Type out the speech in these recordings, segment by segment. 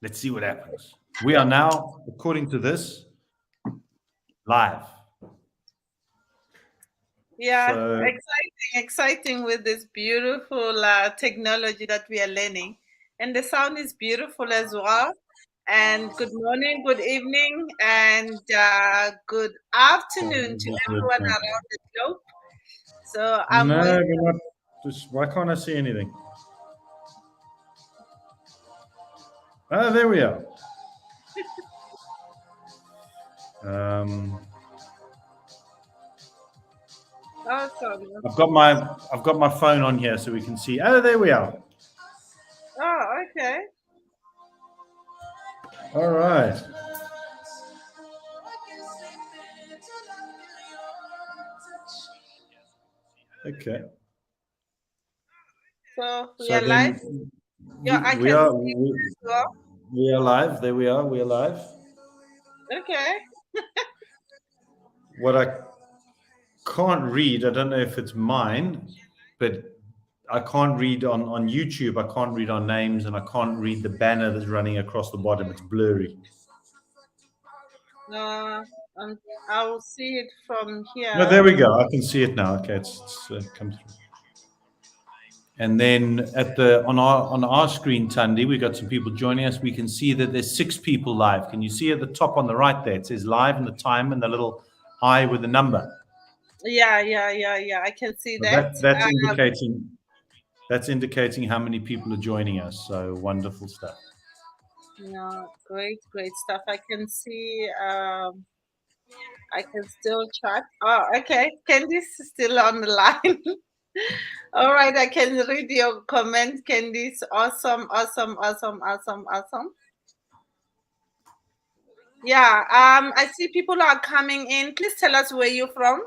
Let's see what happens. We are now, according to this, live. Yeah, so, exciting with this beautiful technology that we are learning. And the sound is beautiful as well. And good morning, good evening, and good afternoon to everyone around the globe. So I'm why can't I see anything? Ah, there we are. Awesome. I've got my phone on here so we can see. Oh, there we are. Oh, okay. All right. Okay. So we are live. Yeah, I can see as well. We are live. There we are. We are live. Okay. What I can't read, I don't know if it's mine, but I can't read on YouTube. I can't read our names, and I can't read the banner that's running across the bottom. It's blurry. I will see it from here. No, there we go. I can see it now. Okay, it's come through. And then on our screen, Tandy, we got some people joining us. We can see that there's 6 people live. Can you see at the top on the right there? It says live and the time and the little eye with the number. Yeah. I can see that. That's indicating how many people are joining us. So wonderful stuff. No, great stuff. I can see. I can still chat. Oh, okay. Candice is still on the line. All right, I can read your comment, Candice. Awesome. Yeah, I see people are coming in. Please tell us where you're from.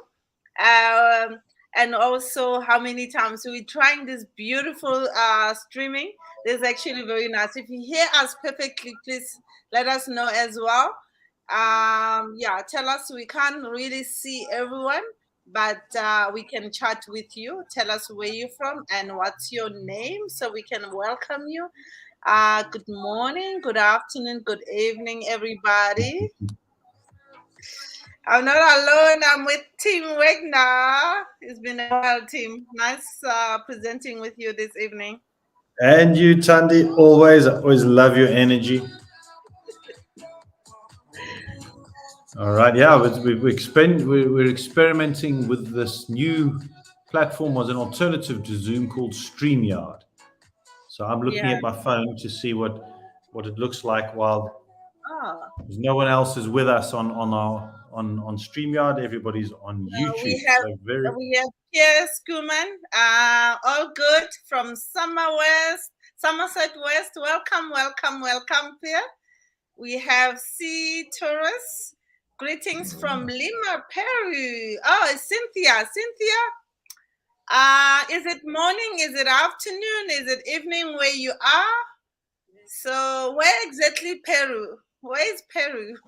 And also how many times. So we're trying this beautiful streaming. This is actually very nice. If you hear us perfectly, please let us know as well. Yeah, tell us. We can't really see everyone, but we can chat with you. Tell us where you're from and what's your name so we can welcome you. Good morning, good afternoon, good evening, everybody. I'm not alone. I'm with Team Wegner. It's been a while, Team. Nice presenting with you this evening. And you, Tandy, always love your energy. All right, yeah, we're experimenting with this new platform as an alternative to Zoom called StreamYard. So I'm looking at my phone to see what it looks like while no one else is with us on StreamYard. Everybody's on YouTube. We have Pierre Skuman, all good from Somerset West. Welcome, Pierre. We have C. Torres. Greetings from Lima, Peru. Oh, it's Cynthia. Is it morning? Is it afternoon? Is it evening where you are? So where exactly Peru? Where is Peru?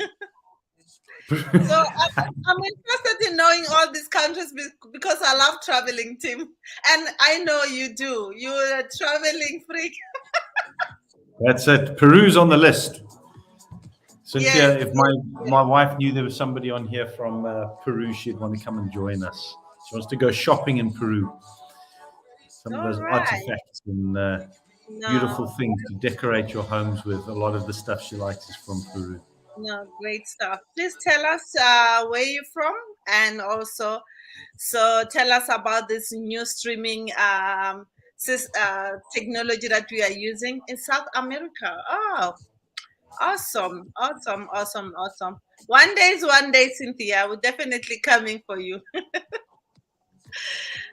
So I'm interested in knowing all these countries because I love traveling, Tim. And I know you do. You're a traveling freak. That's it. Peru's on the list. Cynthia, if my wife knew there was somebody on here from Peru, she'd want to come and join us. She wants to go shopping in Peru. Some of those artifacts and beautiful things to decorate your homes with. A lot of the stuff she likes is from Peru. No, great stuff. Please tell us where you're from, and also, so tell us about this new streaming technology that we are using in South America. Oh, awesome. One day, Cynthia. We're definitely coming for you.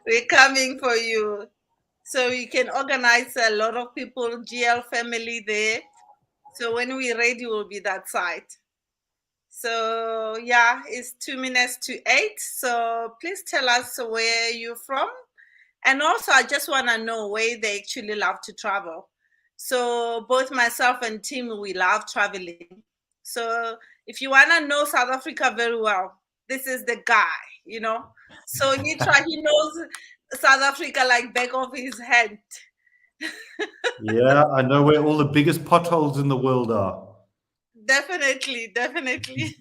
We're coming for you. So we can organize a lot of people, GL family there. So when we're ready, we'll be that side. So yeah, it's 8:02. So please tell us where you're from. And also, I just want to know where they actually love to travel. So both myself and Tim, we love traveling. So if you want to know South Africa very well, this is the guy, you know. So he knows South Africa like back of his head. Yeah, I know where all the biggest potholes in the world are. Definitely, definitely.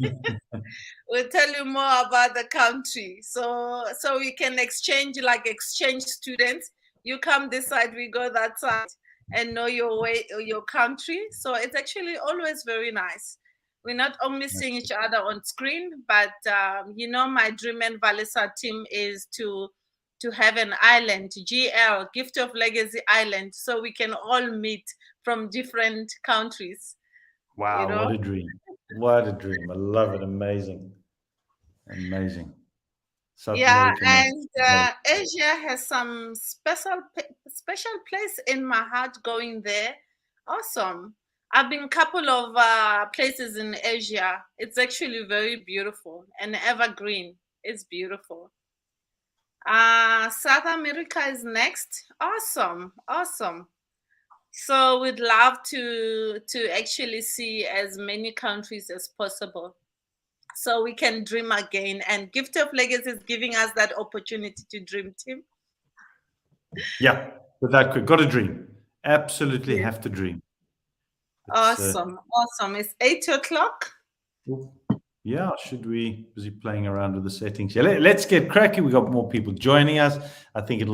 We'll tell you more about the country. So we can exchange, like exchange students. You come this side, we go that side, and know your way, your country. So it's actually always very nice. We're not only seeing each other on screen, but my dream and Valisa team is to have an island, GL, Gift of Legacy Island, so we can all meet from different countries. You Wow, know. what a dream. What a dream. I love it. Amazing. Amazing. South Yeah, America must and be great. Asia has some special place in my heart going there. Awesome. I've been couple of places in Asia. It's actually very beautiful and evergreen. It's beautiful. South America is next. Awesome, awesome. So we'd love to actually see as many countries as possible so we can dream again. And Gift of Legacy is giving us that opportunity to dream, Tim. Yeah, without quick. Got a dream. Absolutely Yes. have to dream. It's Awesome. Awesome. It's 8 o'clock. yeah, should we busy playing around with the settings? Yeah, let's get cracking. We got more people joining us. I think it's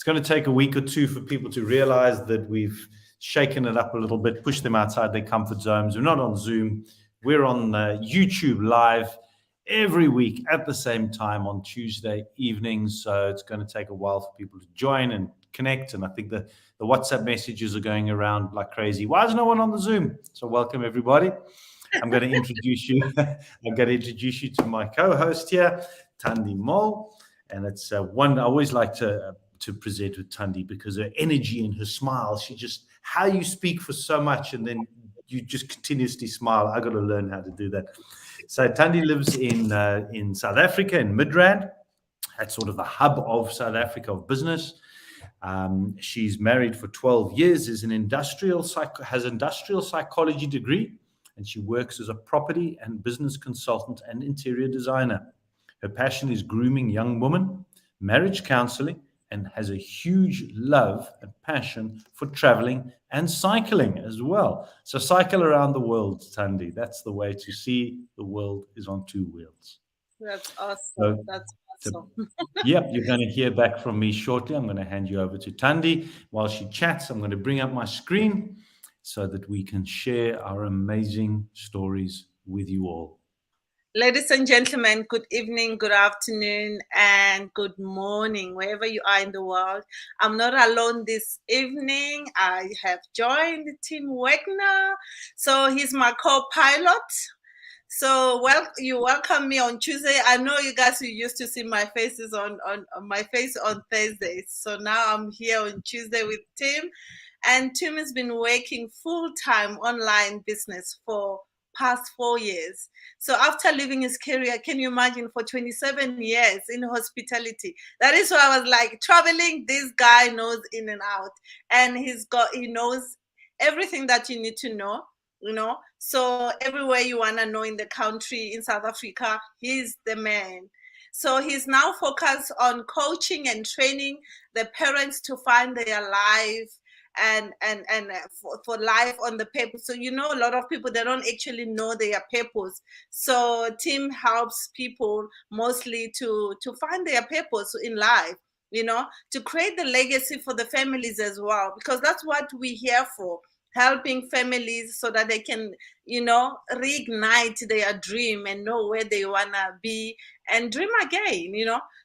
going to take a week or two for people to realize that we've shaken it up a little bit, pushed them outside their comfort zones. We're not on Zoom. We're on YouTube live every week at the same time on Tuesday evenings. So it's going to take a while for people to join and connect. And I think the WhatsApp messages are going around like crazy. Why is no one on the Zoom? So welcome everybody. I'm going to introduce you. I'm going to introduce you to my co-host here, Tandi Mol, and it's one I always like to present with Tandi because her energy and her smile. She just how you speak for so much, and then you just continuously smile. I got to learn how to do that. So Tandi lives in South Africa in Midrand. That's sort of the hub of South Africa of business. She's married for 12 years. Has industrial psychology degree, and she works as a property and business consultant and interior designer. Her passion is grooming young women, marriage counseling, and has a huge love and passion for traveling and cycling as well. So cycle around the world, Tandi. That's the way to see the world is on two wheels. That's awesome. So, That's so awesome. yep, you're going to hear back from me shortly. I'm going to hand you over to Tandi. While she chats, I'm going to bring up my screen so that we can share our amazing stories with you all. Ladies and gentlemen, good evening, good afternoon, and good morning, wherever you are in the world. I'm not alone this evening. I have joined Tim Wagner. So he's my co-pilot. So you welcome me on Tuesday. I know you guys who used to see my faces on my face on Thursdays. So now I'm here on Tuesday with Tim. And Tim has been working full-time online business for past 4 years. So after leaving his career, can you imagine, for 27 years in hospitality? That is why I was like, traveling, this guy knows in and out. And he knows everything that you need to know. So everywhere you want to know in the country, in South Africa, he's the man. So he's now focused on coaching and training the parents to find their life and for life on the paper. So a lot of people, they don't actually know their purpose. So Tim helps people mostly to find their purpose in life, to create the legacy for the families as well, because that's what we're here for, helping families so that they can reignite their dream and know where they want to be and dream again.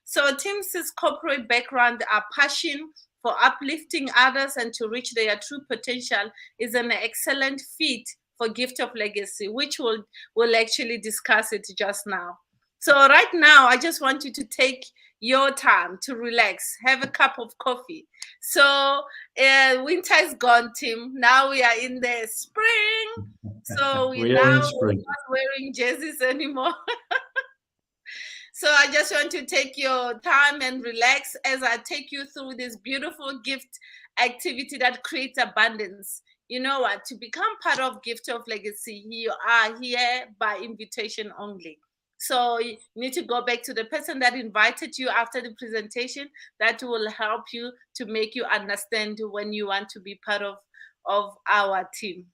So Tim's corporate background, our passion for uplifting others and to reach their true potential is an excellent fit for Gift of Legacy, which we'll actually discuss it just now. So right now, I just want you to take your time to relax, have a cup of coffee. So winter is gone, Tim. Now we are in the spring. So We are in we're spring. not wearing jerseys anymore. So I just want to take your time and relax as I take you through this beautiful gift activity that creates abundance. You know what? To become part of Gift of Legacy, you are here by invitation only. So you need to go back to the person that invited you after the presentation. That will help you to make you understand when you want to be part of our team.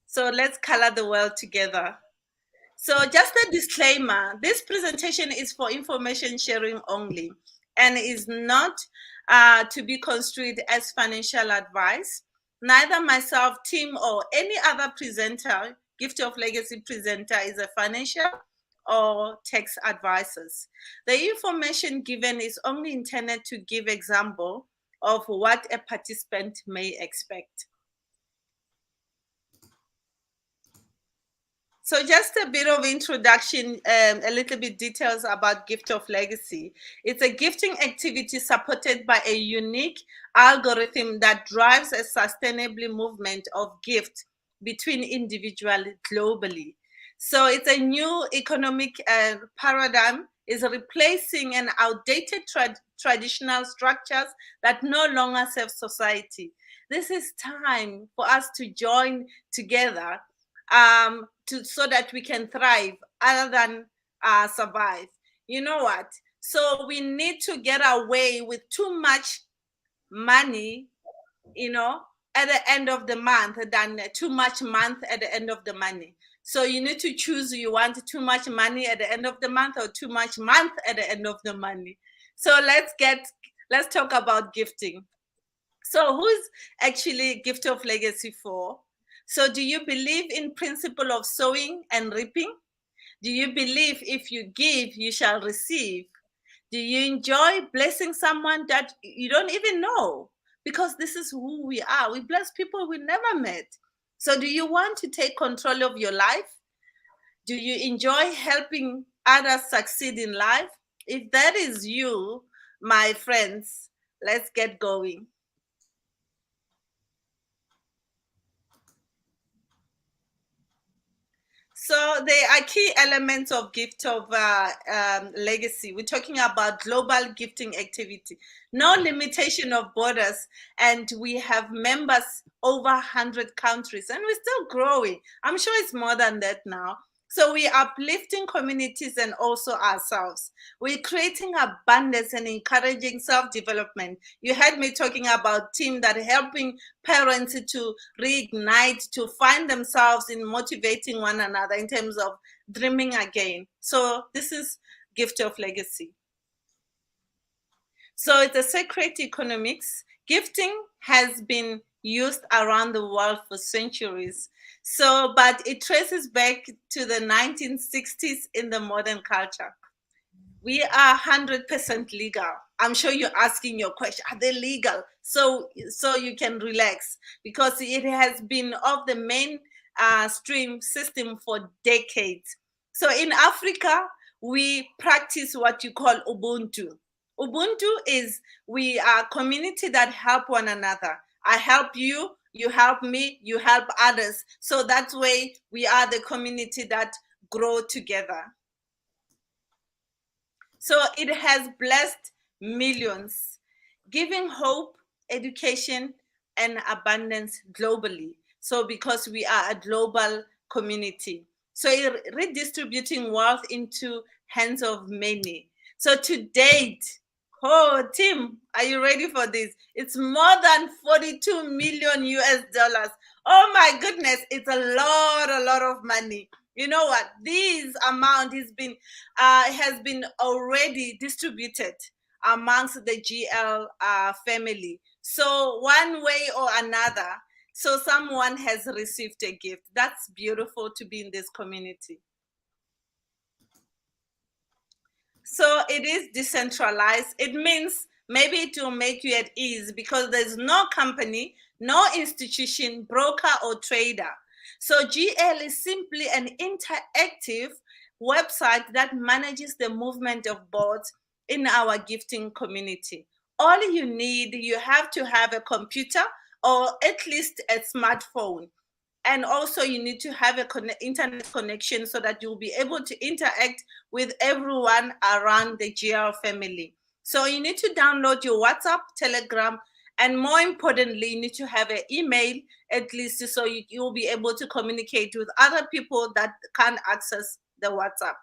So let's color the world together. So just a disclaimer, this presentation is for information sharing only and is not to be construed as financial advice. Neither myself, Tim, or any other presenter, Gift of Legacy presenter, is a financial or tax advisors. The information given is only intended to give example of what a participant may expect. So just a bit of introduction, a little bit details about Gift of Legacy. It's a gifting activity supported by a unique algorithm that drives a sustainable movement of gift between individuals globally. So it's a new economic paradigm, is replacing an outdated traditional structures that no longer serve society. This is time for us to join together so that we can thrive other than survive. You know what? So we need to get away with too much money, at the end of the month than too much month at the end of the money. So you need to choose, you want too much money at the end of the month or too much month at the end of the money. So let's talk about gifting. So who's actually Gift of Legacy for? So do you believe in principle of sowing and reaping? Do you believe if you give, you shall receive? Do you enjoy blessing someone that you don't even know? Because this is who we are. We bless people we never met. So do you want to take control of your life? Do you enjoy helping others succeed in life? If that is you, my friends, let's get going. So there are key elements of Gift of Legacy. We're talking about global gifting activity, no limitation of borders, and we have members over 100 countries, and we're still growing. I'm sure it's more than that now. So we are uplifting communities and also ourselves. We're creating abundance and encouraging self-development. You heard me talking about team that helping parents to reignite, to find themselves in motivating one another in terms of dreaming again. So this is Gift of Legacy. So it's a sacred economics. Gifting has been used around the world for centuries. So, but it traces back to the 1960s in the modern culture. We are 100% legal. I'm sure you're asking your question, are they legal? So you can relax, because it has been of the main stream system for decades. So in Africa, we practice what you call Ubuntu. Ubuntu is, we are a community that help one another. I help you, you help me, you help others. So that way we are the community that grow together. So it has blessed millions, giving hope, education, and abundance globally. So because we are a global community. So redistributing wealth into hands of many. So to date, oh, Tim, are you ready for this? It's more than 42 million US dollars. Oh my goodness, it's a lot of money. You know what? This amount has been already distributed amongst the GL family. So one way or another, so someone has received a gift. That's beautiful to be in this community. So it is decentralized. It means maybe it will make you at ease because there's no company, no institution, broker, or trader. So GL is simply an interactive website that manages the movement of boards in our gifting community. All you have to have a computer or at least a smartphone. And also you need to have a internet connection so that you'll be able to interact with everyone around the GL family. So you need to download your WhatsApp, Telegram, and more importantly, you need to have an email at least so you'll be able to communicate with other people that can't access the WhatsApp.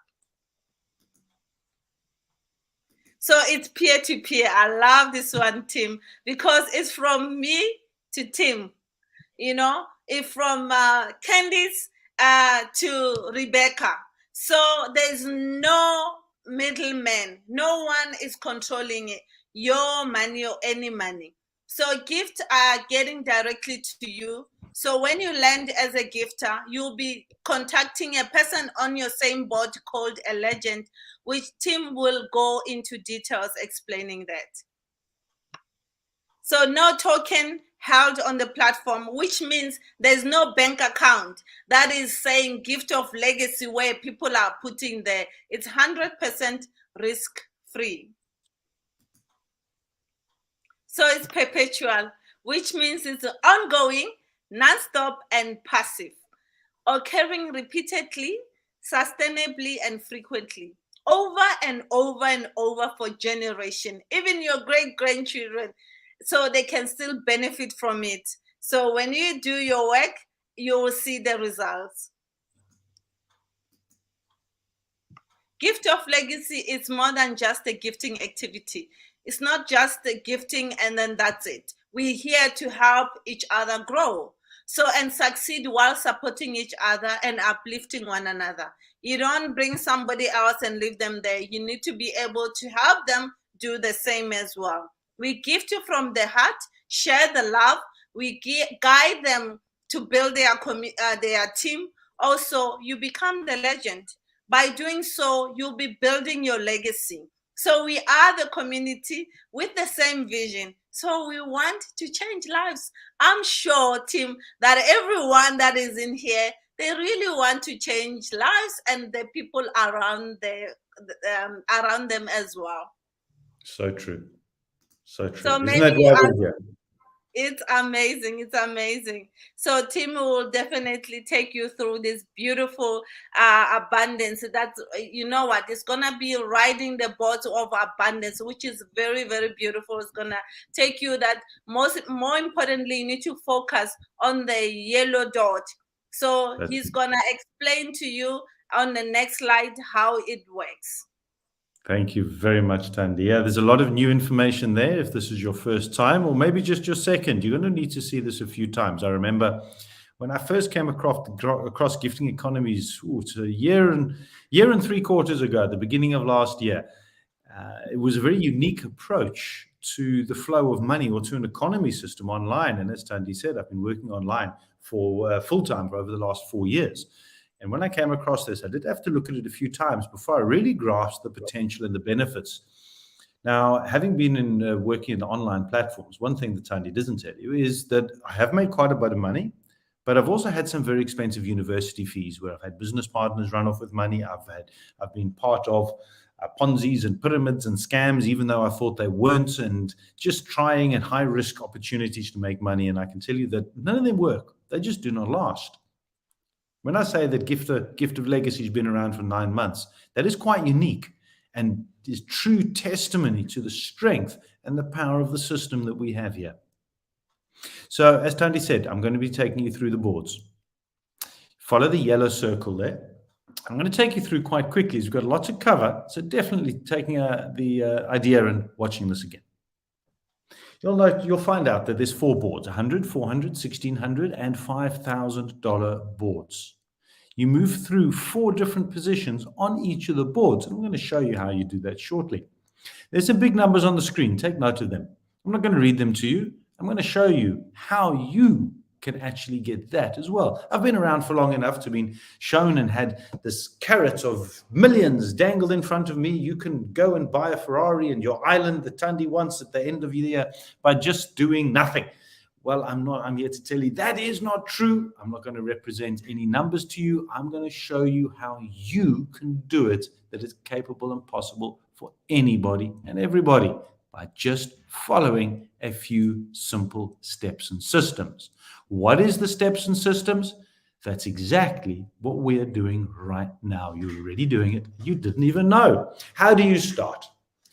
So it's peer-to-peer. I love this one, Tim, because it's from me to Tim. It's from Candice to Rebecca. So there's no middleman. No one is controlling it, your money or any money. So gifts are getting directly to you. So when you land as a gifter, you'll be contacting a person on your same board called a legend, which Tim will go into details explaining that. So no token held on the platform, which means there's no bank account that is saying gift of legacy where people are putting there. It's 100% risk free. So it's perpetual, which means it's ongoing, non-stop, and passive, occurring repeatedly, sustainably, and frequently, over and over and over for generation, even your great-grandchildren, so they can still benefit from it. So when you do your work, you will see the results. Gift of legacy is more than just a gifting activity. It's not just a gifting and then that's it. We're here to help each other grow. So, and succeed while supporting each other and uplifting one another. You don't bring somebody else and leave them there. You need to be able to help them do the same as well. We gift you from the heart, share the love. We guide them to build their team. Also, you become the legend. By doing so, you'll be building your legacy. So we are the community with the same vision. So we want to change lives. I'm sure, Tim, that everyone that is in here, they really want to change lives and the people around them as well. So true. So true. So isn't that why we're here? It's amazing. It's amazing. So Tim will definitely take you through this beautiful abundance. That's, you know what, it's going to be riding the boat of abundance, which is very, very beautiful. It's going to take you that more importantly, you need to focus on the yellow dot. So he's going to explain to you on the next slide how it works. Thank you very much, Thandi. Yeah, there's a lot of new information there. If this is your first time, or maybe just your second, you're going to need to see this a few times. I remember when I first came across gifting economies, it's a year and 3/4 ago, at the beginning of last year. It was a very unique approach to the flow of money or to an economy system online. And as Thandi said, I've been working online for full-time for over the last 4 years. And when I came across this, I did have to look at it a few times before I really grasped the potential and the benefits. Now, having been working in the online platforms, one thing that Thandi doesn't tell you is that I have made quite a bit of money, but I've also had some very expensive university fees where I've had business partners run off with money. I've been part of Ponzi's and pyramids and scams, even though I thought they weren't, and just trying at high risk opportunities to make money. And I can tell you that none of them work. They just do not last. When I say that gift of legacy has been around for 9 months, that is quite unique and is true testimony to the strength and the power of the system that we have here. So as Thandi said, I'm going to be taking you through the boards. Follow the yellow circle there. I'm going to take you through quite quickly. We've got lots to cover, so definitely taking the idea and watching this again. You'll find out that there's 4 boards, $100, $400, $1,600, and $5,000 boards. You move through 4 different positions on each of the boards, and I'm going to show you how you do that shortly. There's some big numbers on the screen. Take note of them. I'm not going to read them to you. I'm going to show you how you can actually get that as well. I've been around for long enough to be shown and had this carrot of millions dangled in front of me. You can go and buy a Ferrari and your island that Thandi wants at the end of the year by just doing nothing. Well, I'm here to tell you that is not true. I'm not going to represent any numbers to you. I'm going to show you how you can do it, that it's capable and possible for anybody and everybody by just following a few simple steps and systems. What is the steps and systems? That's exactly what we are doing right now. You're already doing it. You didn't even know. How do you start?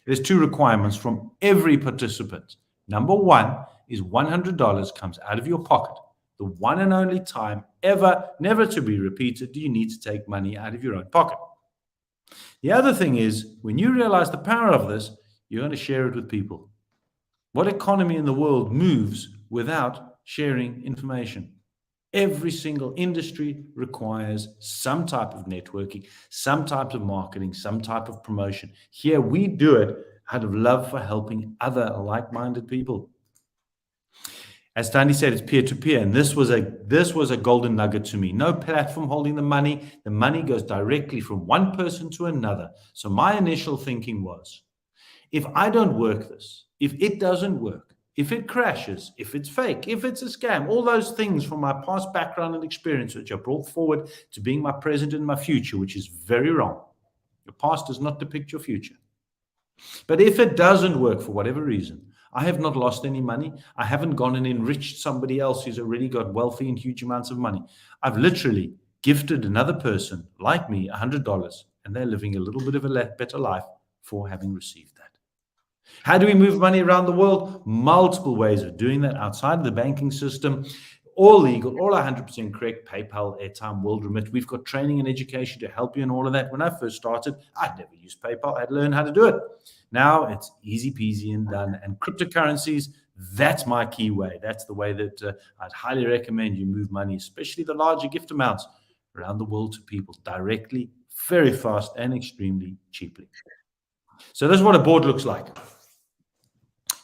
There's 2 requirements from every participant. Number 1 is $100 comes out of your pocket. The one and only time ever, never to be repeated, do you need to take money out of your own pocket. The other thing is, when you realize the power of this, you're going to share it with people. What economy in the world moves without sharing information? Every single industry requires some type of networking, some type of marketing, some type of promotion. Here we do it out of love for helping other like-minded people. As Tandy said, it's peer-to-peer, and this was a golden nugget to me. No platform holding the money. The money goes directly from one person to another. So my initial thinking was, if I don't work this, if it doesn't work, if it crashes, if it's fake, if it's a scam, all those things from my past background and experience, which I brought forward to being my present and my future, which is very wrong. Your past does not depict your future. But if it doesn't work for whatever reason, I have not lost any money. I haven't gone and enriched somebody else who's already got wealthy and huge amounts of money. I've literally gifted another person like me $100, and they're living a little bit of a better life for having received that. How do we move money around the world? Multiple ways of doing that outside of the banking system. All legal, all 100% correct. PayPal, Airtime, World Remit. We've got training and education to help you in all of that. When I first started, I'd never used PayPal. I'd learned how to do it. Now it's easy peasy and done. And cryptocurrencies, that's my key way. That's the way that I'd highly recommend you move money, especially the larger gift amounts, around the world to people directly, very fast, and extremely cheaply. So this is what a board looks like.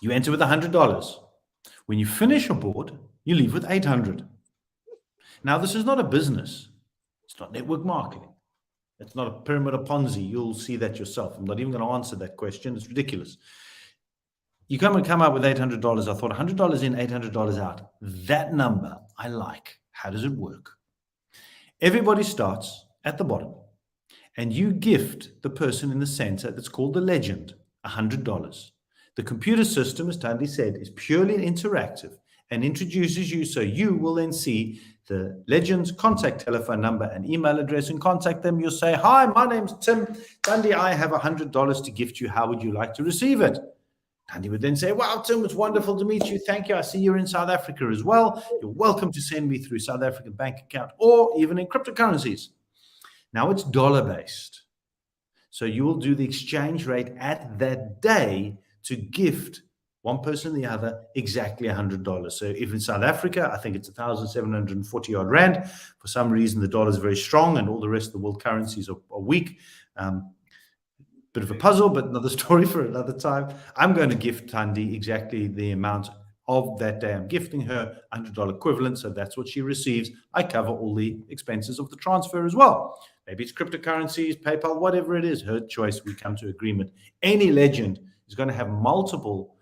You enter with $100. When you finish a board, you leave with $800. Now, this is not a business. It's not network marketing. It's not a pyramid or Ponzi. You'll see that yourself. I'm not even going to answer that question. It's ridiculous. You come out with $800. I thought $100 in, $800 out. That number I like. How does it work? Everybody starts at the bottom, and you gift the person in the center that's called the legend $100. The computer system, as Tandy said, is purely interactive and introduces you, so you will then see the legend's contact telephone number and email address and contact them. You'll say, "Hi, my name's Tim. Tandy, I have $100 to gift you. How would you like to receive it?" Tandy would then say, "Wow, Tim, it's wonderful to meet you. Thank you. I see you're in South Africa as well. You're welcome to send me through South African bank account or even in cryptocurrencies." Now it's dollar-based. So you will do the exchange rate at that day to gift one person and the other exactly $100. So if in South Africa, I think it's 1,740 odd rand. For some reason, the dollar is very strong and all the rest of the world currencies are weak. Bit of a puzzle, but another story for another time. I'm going to gift Tandy exactly the amount of that day. I'm gifting her $100 equivalent, so that's what she receives. I cover all the expenses of the transfer as well. Maybe it's cryptocurrencies, PayPal, whatever it is, her choice. We come to agreement. Any legend is going to have multiple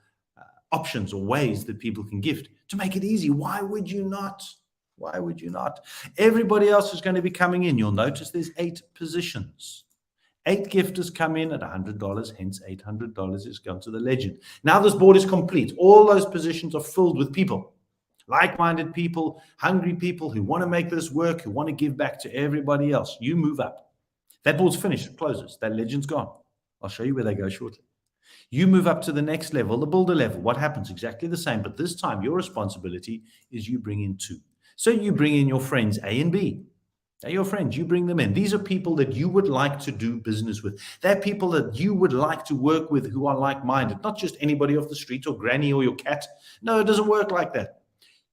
options or ways that people can gift to make it easy. Why would you not? Why would you not? Everybody else is going to be coming in. You'll notice there's 8 positions. 8 gifters come in at $100, hence $800 is gone to the legend. Now this board is complete. All those positions are filled with people, like-minded people, hungry people who want to make this work, who want to give back to everybody else. You move up. That board's finished, it closes. That legend's gone. I'll show you where they go shortly. You move up to the next level, the builder level. What happens? Exactly the same, but this time your responsibility is you bring in 2. So you bring in your friends A and B. They're your friends. You bring them in. These are people that you would like to do business with. They're people that you would like to work with who are like-minded, not just anybody off the street or granny or your cat. No, it doesn't work like that.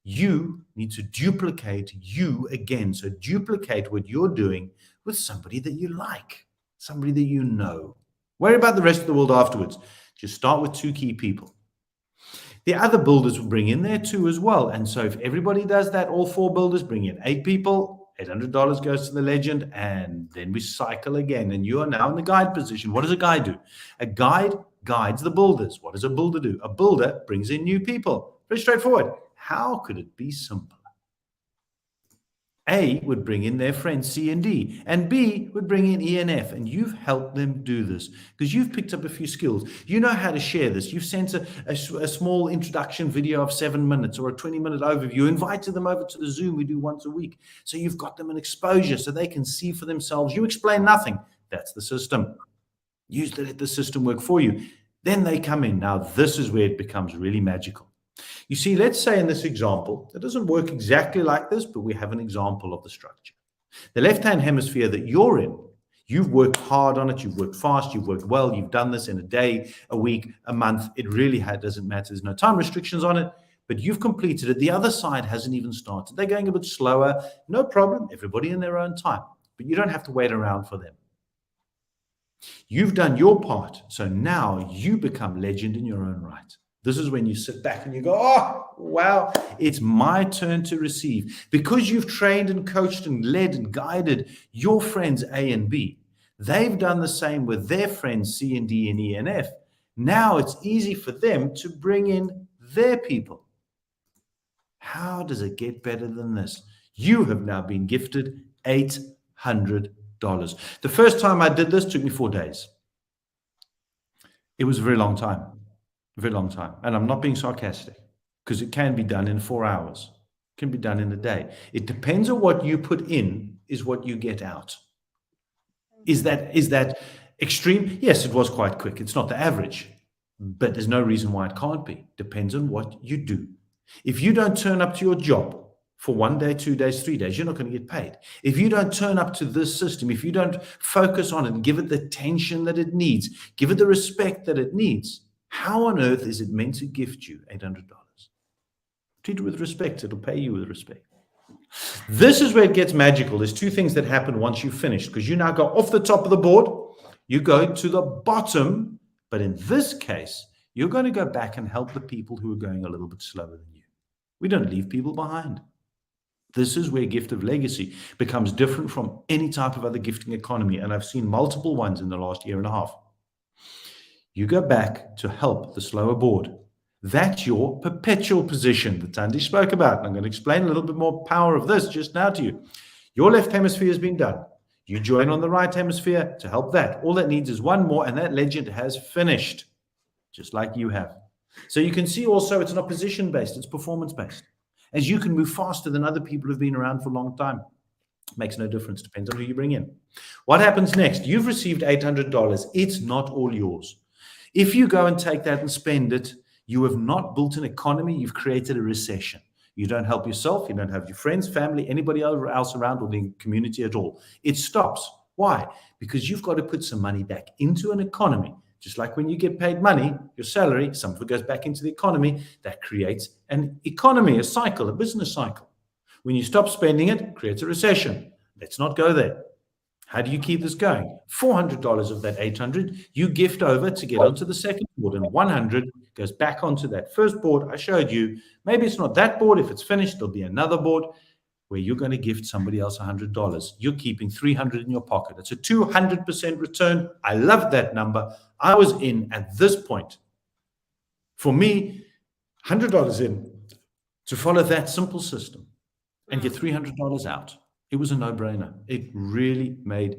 You need to duplicate you again. So duplicate what you're doing with somebody that you like, somebody that you know. Worry about the rest of the world afterwards. Just start with 2 key people. The other builders will bring in there 2 as well. And so if everybody does that, all 4 builders bring in 8 people, $800 goes to the legend, and then we cycle again. And you are now in the guide position. What does a guide do? A guide guides the builders. What does a builder do? A builder brings in new people. Very straightforward. How could it be simpler? A would bring in their friends C and D, and B would bring in E and F, and you've helped them do this because you've picked up a few skills. You know how to share this. You've sent a small introduction video of 7 minutes or a 20-minute overview, invited them over to the Zoom we do once a week. So you've got them an exposure so they can see for themselves. You explain nothing. That's the system. Use let the system work for you. Then they come in. Now, this is where it becomes really magical. You see, let's say in this example, it doesn't work exactly like this, but we have an example of the structure. The left-hand hemisphere that you're in, You've worked hard on it. You've worked fast. You've worked well. You've done this in a day, a week, a month. It really doesn't matter. There's no time restrictions on it, but you've completed it. The other side hasn't even started. They're going a bit slower. No problem. Everybody in their own time, but you don't have to wait around for them. You've done your part. So now you become legend in your own right. This is when you sit back and you go, oh, wow, it's my turn to receive. Because you've trained and coached and led and guided your friends A and B. They've done the same with their friends C and D and E and F. Now it's easy for them to bring in their people. How does it get better than this? You have now been gifted $800. The first time I did this took me 4 days. It was a very long time. Very long time. And I'm not being sarcastic, because it can be done in 4 hours. It can be done in a day. It depends on what you put in is what you get out. Is that extreme? Yes, it was quite quick. It's not the average, but there's no reason why it can't be. Depends on what you do. If you don't turn up to your job for 1 day, 2 days, 3 days, you're not going to get paid. If you don't turn up to this system, if you don't focus on it and give it the attention that it needs, give it the respect that it needs, how on earth is it meant to gift you $800? Treat it with respect. It'll pay you with respect. This is where it gets magical. There's two things that happen once you've finished, because you now go off the top of the board, you go to the bottom, but in this case, you're going to go back and help the people who are going a little bit slower than you. We don't leave people behind. This is where gift of legacy becomes different from any type of other gifting economy, and I've seen multiple ones in the last year and a half. You go back to help the slower board. That's your perpetual position that Tandy spoke about. And I'm going to explain a little bit more power of this just now to you. Your left hemisphere has been done. You join on the right hemisphere to help that. All that needs is one more, and that legend has finished, just like you have. So you can see also it's not position-based, it's performance-based. As you can move faster than other people who've been around for a long time. Makes no difference, depends on who you bring in. What happens next? You've received $800. It's not all yours. If you go and take that and spend it, you have not built an economy, you've created a recession. You don't help yourself, you don't have your friends, family, anybody else around or the community at all. It stops. Why? Because you've got to put some money back into an economy. Just like when you get paid money, your salary, some of it goes back into the economy. That creates an economy, a cycle, a business cycle. When you stop spending it, it creates a recession. Let's not go there. How do you keep this going? $400 of that $800 you gift over to get onto the second board, and $100 goes back onto that first board I showed you. Maybe it's not that board. If it's finished, there'll be another board where you're going to gift somebody else $100. You're keeping $300 in your pocket. It's a 200% return. I love that number. I was in at this point. For me, $100 in to follow that simple system and get $300 out. It was a no-brainer. It really made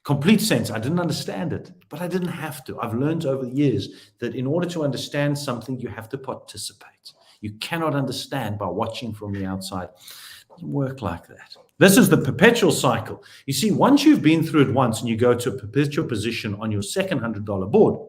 complete sense. I didn't understand it, but I didn't have to. I've learned over the years that in order to understand something, you have to participate. You cannot understand by watching from the outside. It doesn't work like that. This is the perpetual cycle. You see, once you've been through it once and you go to a perpetual position on your second $100 board,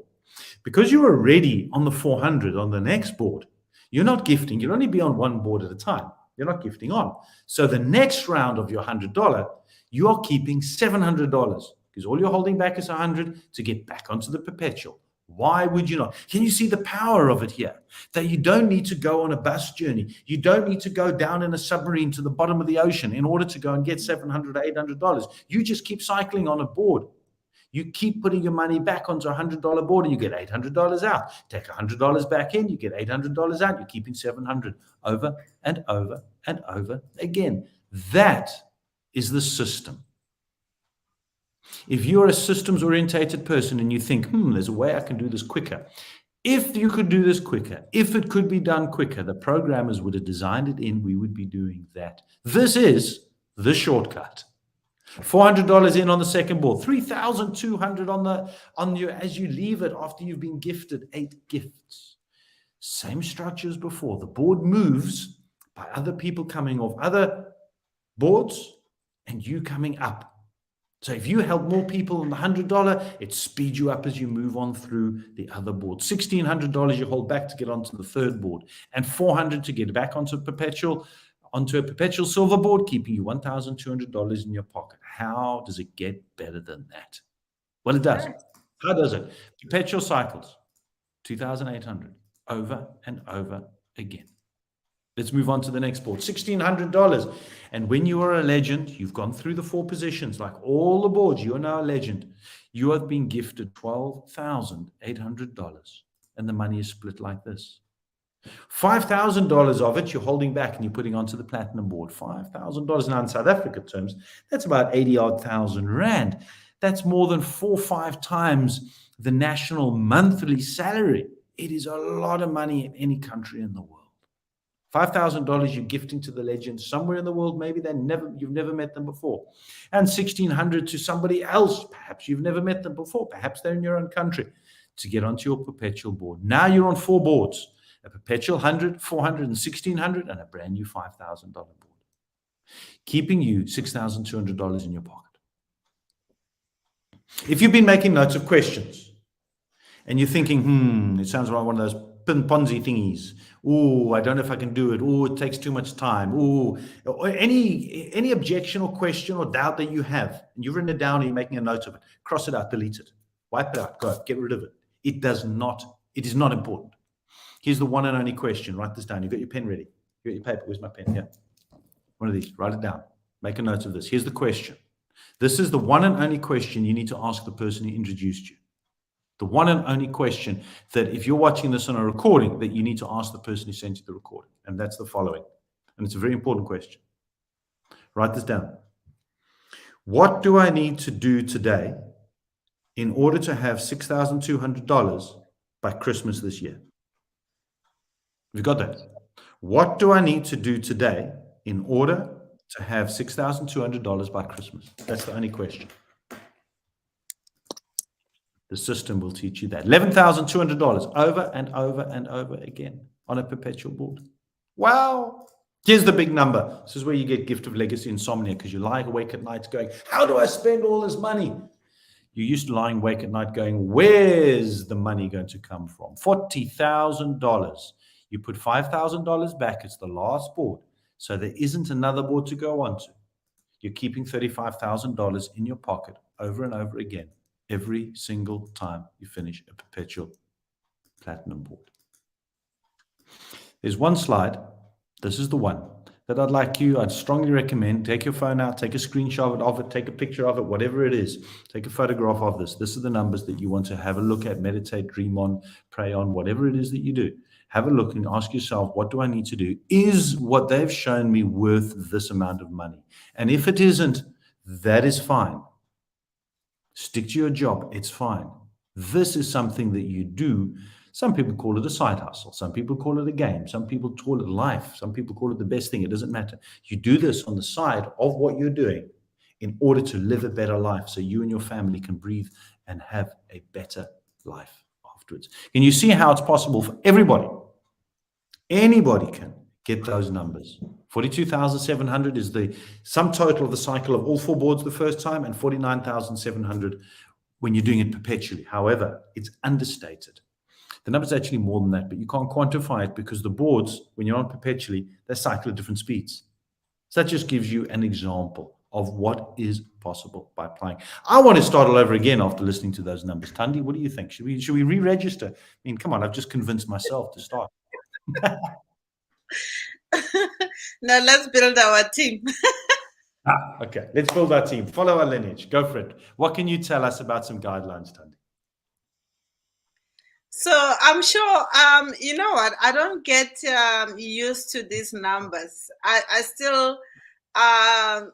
because you're already on the 400 on the next board, you're not gifting. You'll only be on one board at a time. You're not gifting on. So the next round of your $100, you are keeping $700 because all you're holding back is $100 to get back onto the perpetual. Why would you not? Can you see the power of it here? That you don't need to go on a bus journey. You don't need to go down in a submarine to the bottom of the ocean in order to go and get $700, $800. You just keep cycling on a board. You keep putting your money back onto a $100 board and you get $800 out. Take $100 back in, you get $800 out. You're keeping $700 over and over and over again. That is the system. If you're a systems-orientated person and you think, there's a way I can do this quicker. If you could do this quicker, if it could be done quicker, the programmers would have designed it in, we would be doing that. This is the shortcut. $400 in on the second board, $3,200 on you as you leave it after you've been gifted 8 gifts. Same structure as before. The board moves by other people coming off other boards and you coming up. So if you help more people on the $100, it speeds you up as you move on through the other board. $1,600 you hold back to get onto the third board, and $400 to get back onto a perpetual silver board, keeping you $1,200 in your pocket. How does it get better than that? Well, it does. Nice. How does it? Perpetual cycles, 2,800, over and over again. Let's move on to the next board, $1,600. And when you are a legend, you've gone through the 4 positions, like all the boards, you are now a legend. You have been gifted $12,800. And the money is split like this. $5,000 of it you're holding back and you're putting onto the platinum board. $5,000 now in South Africa terms, that's about 80-odd thousand rand. That's more than 4 or 5 times the national monthly salary. It is a lot of money in any country in the world. $5,000 you're gifting to the legend somewhere in the world. Maybe you've never met them before, and $1,600 to somebody else. Perhaps you've never met them before. Perhaps they're in your own country, to get onto your perpetual board. Now you're on 4 boards: a perpetual 100, 400, and 1,600, and a brand new $5,000 board, keeping you $6,200 in your pocket. If you've been making notes of questions and you're thinking, it sounds like one of those Ponzi thingies. Oh, I don't know if I can do it. Oh, it takes too much time. Oh, any objection or question or doubt that you have, and you've written it down and you're making a note of it, cross it out, delete it, wipe it out, go, get rid of it. It is not important. Here's the one and only question. Write this down. You've got your pen ready. You got your paper. Where's my pen? Yeah. One of these. Write it down. Make a note of this. Here's the question. This is the one and only question you need to ask the person who introduced you. The one and only question that, if you're watching this on a recording, that you need to ask the person who sent you the recording. And that's the following. And it's a very important question. Write this down. What do I need to do today in order to have $6,200 by Christmas this year? Have you got that? What do I need to do today in order to have $6,200 by Christmas? That's the only question. The system will teach you that. $11,200 over and over and over again on a perpetual board. Wow. Here's the big number. This is where you get gift of legacy insomnia, because you lie awake at night going, how do I spend all this money? You're used to lying awake at night going, where's the money going to come from? $40,000. You put $5,000 back. It's the last board. So there isn't another board to go on to. You're keeping $35,000 in your pocket over and over again, every single time you finish a perpetual platinum board. There's one slide. This is the one that I'd strongly recommend. Take your phone out, take a screenshot of it, take a picture of it, whatever it is. Take a photograph of this. This are the numbers that you want to have a look at, meditate, dream on, pray on, whatever it is that you do. Have a look and ask yourself, what do I need to do? Is what they've shown me worth this amount of money? And if it isn't, that is fine. Stick to your job. It's fine. This is something that you do. Some people call it a side hustle. Some people call it a game. Some people call it life. Some people call it the best thing. It doesn't matter. You do this on the side of what you're doing in order to live a better life, so you and your family can breathe and have a better life afterwards. Can you see how it's possible for everybody? Anybody can get those numbers. 42,700 is the sum total of the cycle of all 4 boards the first time, and 49,700 when you're doing it perpetually. However, it's understated. The number is actually more than that, but you can't quantify it because the boards, when you're on perpetually, they cycle at different speeds. So that just gives you an example of what is possible by applying. I want to start all over again after listening to those numbers. Tandi, what do you think? Should we re-register? I mean, come on, I've just convinced myself to start. Now let's build our team. Okay, let's build our team. Follow our lineage. Go for it. What can you tell us about some guidelines, Tandi? So I'm sure, you know what, I don't get used to these numbers. I still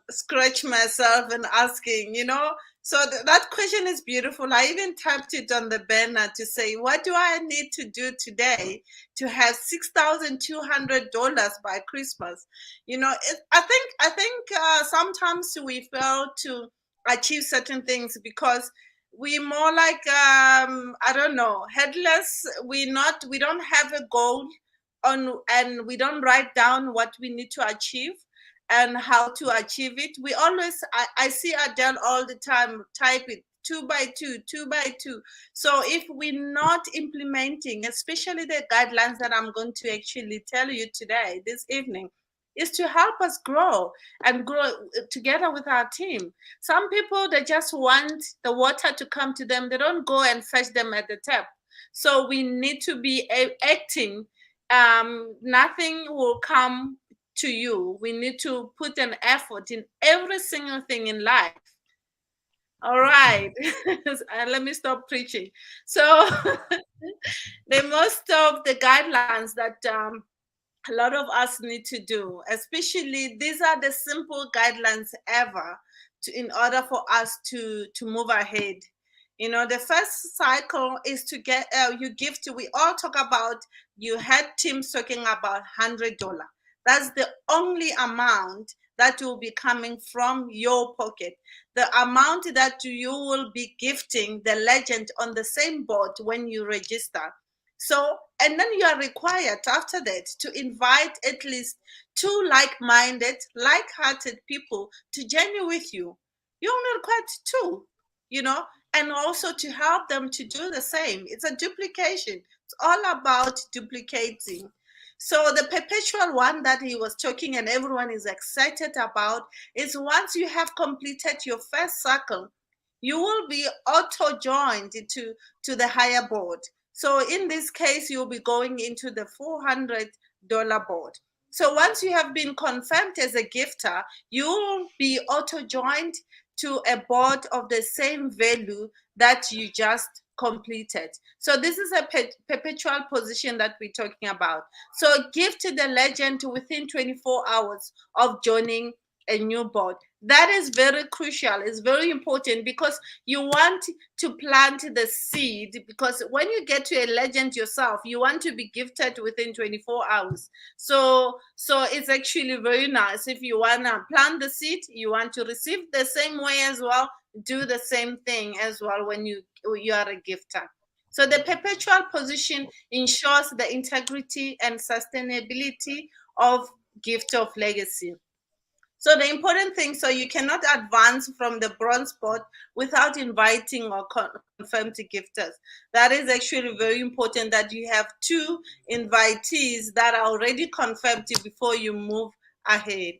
scratch myself and asking, so that question is beautiful. I even typed it on the banner to say, what do I need to do today to have $6,200 by Christmas? I think sometimes we fail to achieve certain things because we more like I don't know, headless. We don't have a goal and we don't write down what we need to achieve and how to achieve it. We always I see Adele all the time type it 2 by 2, 2 by 2. So if we're not implementing, especially the guidelines that I'm going to actually tell you today, this evening, is to help us grow and grow together with our team. Some people, they just want the water to come to them. They don't go and fetch them at the tap. So we need to be acting. Nothing will come to you. We need to put an effort in every single thing in life. All right. Let me stop preaching. So the most of the guidelines that a lot of us need to do, especially these are the simple guidelines ever in order for us to move ahead. You know, the first cycle is to get you give to. We all talk about. You had teams talking about $100. That's the only amount that will be coming from your pocket. The amount that you will be gifting the legend on the same board when you register. So, and then you are required after that to invite at least two like-minded, like-hearted people to journey with you. You're only required two, you know, and also to help them to do the same. It's a duplication. It's all about duplicating. So the perpetual one that he was talking and everyone is excited about is once you have completed your first cycle, you will be auto joined to the higher board. So in this case, you'll be going into the $400 board. So once you have been confirmed as a gifter, you will be auto joined to a board of the same value that you just completed. So this is a perpetual position that we're talking about. So gift to the legend within 24 hours of joining a new board. That is very crucial. It's very important because you want to plant the seed, because when you get to a legend yourself, you want to be gifted within 24 hours. So it's actually very nice. If you want to plant the seed, you want to receive the same way as well, do the same thing as well when you are a gifter. So the perpetual position ensures the integrity and sustainability of gift of legacy. So the important thing, so you cannot advance from the bronze spot without inviting or confirmed gifters. That is actually very important, that you have two invitees that are already confirmed before you move ahead.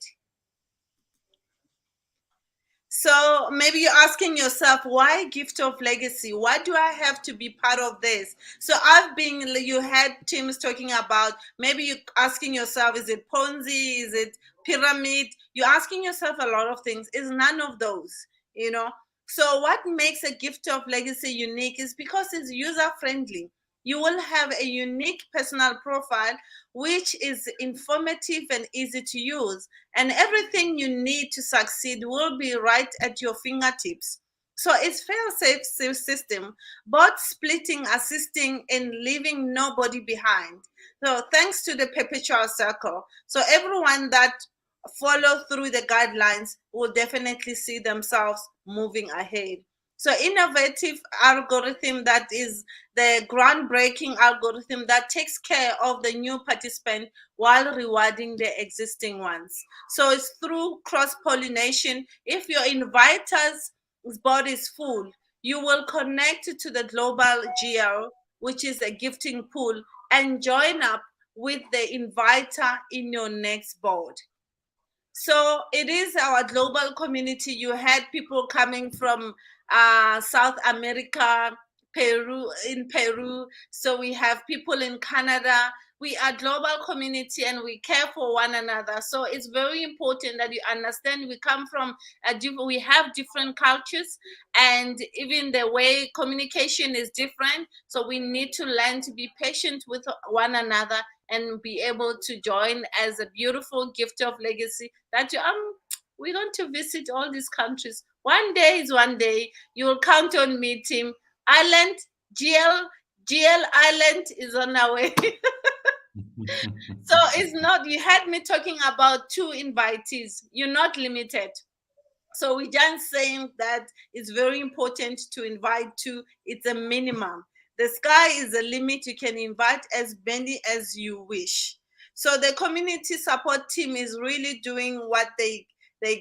So maybe you're asking yourself, why gift of legacy? Why do I have to be part of this? So you had teams talking about, maybe you're asking yourself, is it Ponzi? Is it pyramid? You're asking yourself a lot of things. It's none of those, you know? So what makes a gift of legacy unique is because it's user friendly. You will have a unique personal profile, which is informative and easy to use. And everything you need to succeed will be right at your fingertips. So it's fail-safe system, both splitting, assisting, and leaving nobody behind. So thanks to the perpetual circle. So everyone that follow through the guidelines will definitely see themselves moving ahead. So innovative algorithm, that is the groundbreaking algorithm that takes care of the new participant while rewarding the existing ones. So it's through cross-pollination. If your inviters' board is full, you will connect to the global GL, which is a gifting pool, and join up with the inviter in your next board. So it is our global community. You had people coming from South America, Peru. So we have people in Canada. We are global community and we care for one another. So it's very important that you understand we come from we have different cultures, and even the way communication is different. So we need to learn to be patient with one another and be able to join as a beautiful gift of legacy that we're going to visit all these countries. One day is one day. You will count on me, Tim. Island, GL Island is on our way. So it's not, you had me talking about two invitees. You're not limited. So we're just saying that it's very important to invite two. It's a minimum. The sky is the limit. You can invite as many as you wish. So the community support team is really doing what they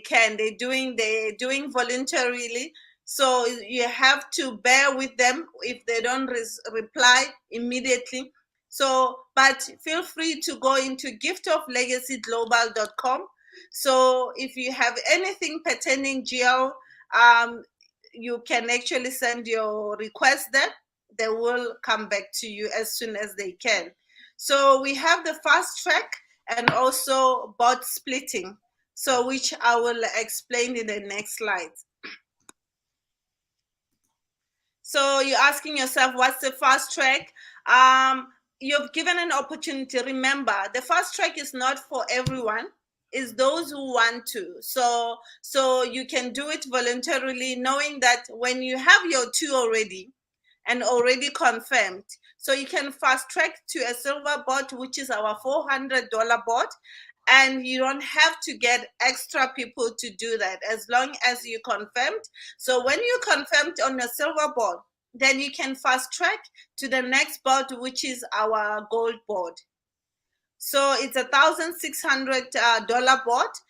can. They're doing voluntarily. So you have to bear with them if they don't reply immediately. So, but feel free to go into giftoflegacyglobal.com. So if you have anything pertaining GL, you can actually send your request there. They will come back to you as soon as they can. So we have the fast track and also bot splitting, so which I will explain in the next slide. So you're asking yourself, what's the fast track? You've given an opportunity. Remember, the fast track is not for everyone. It's those who want to. So you can do it voluntarily, knowing that when you have your 2 already and already confirmed, so you can fast track to a silver bot, which is our $400 bot, and you don't have to get extra people to do that as long as you confirmed. So when you confirmed on your silver bot, then you can fast track to the next bot, which is our gold bot. So it's $1,600 bot.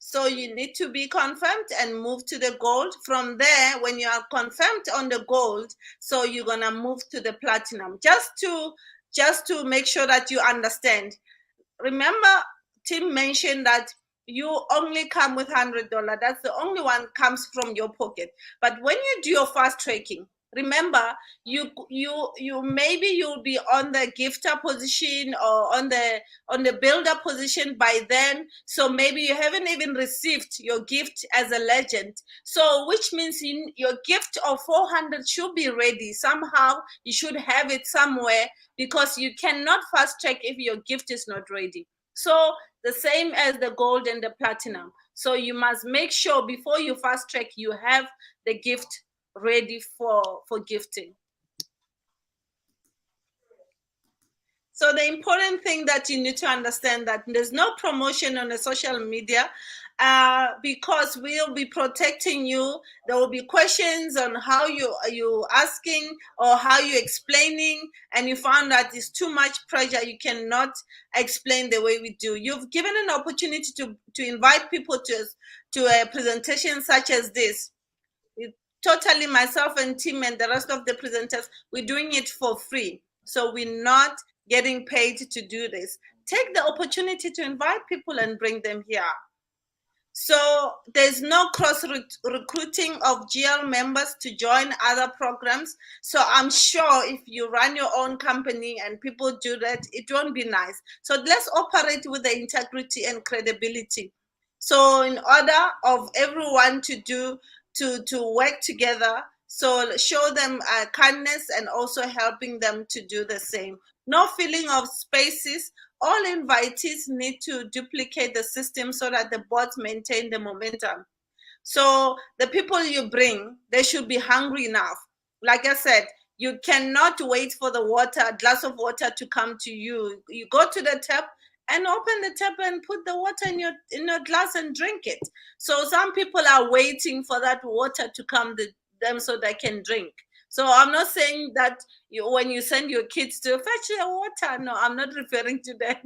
So you need to be confirmed and move to the gold. From there, when you are confirmed on the gold, so you're gonna move to the platinum. Just to make sure that you understand. Remember, Tim mentioned that you only come with $100. That's the only one comes from your pocket. But when you do your fast tracking, remember, you maybe you'll be on the gifter position or on the builder position by then. So maybe you haven't even received your gift as a legend. So which means your gift of 400 should be ready somehow. You should have it somewhere, because you cannot fast track if your gift is not ready. So the same as the gold and the platinum. So you must make sure before you fast track, you have the gift ready for gifting. So the important thing that you need to understand, that there's no promotion on the social media, because we'll be protecting you. There will be questions on how you asking or how you explaining, and you found that it's too much pressure. You cannot explain the way we do. You've given an opportunity to invite people to a presentation such as this. Totally, myself and Tim and the rest of the presenters, we're doing it for free. So we're not getting paid to do this. Take the opportunity to invite people and bring them here. So there's no cross recruiting of GL members to join other programs. So I'm sure if you run your own company and people do that, it won't be nice. So let's operate with the integrity and credibility. So in order of everyone to work together, so show them kindness and also helping them to do the same. No filling of spaces. All invitees need to duplicate the system so that the bots maintain the momentum. So the people you bring, they should be hungry enough. Like I said, you cannot wait for the glass of water to come to you. You go to the tap and open the tap and put the water in your glass and drink it. So some people are waiting for that water to come to them so they can drink. So I'm not saying that when you send your kids to fetch the water, no, I'm not referring to that.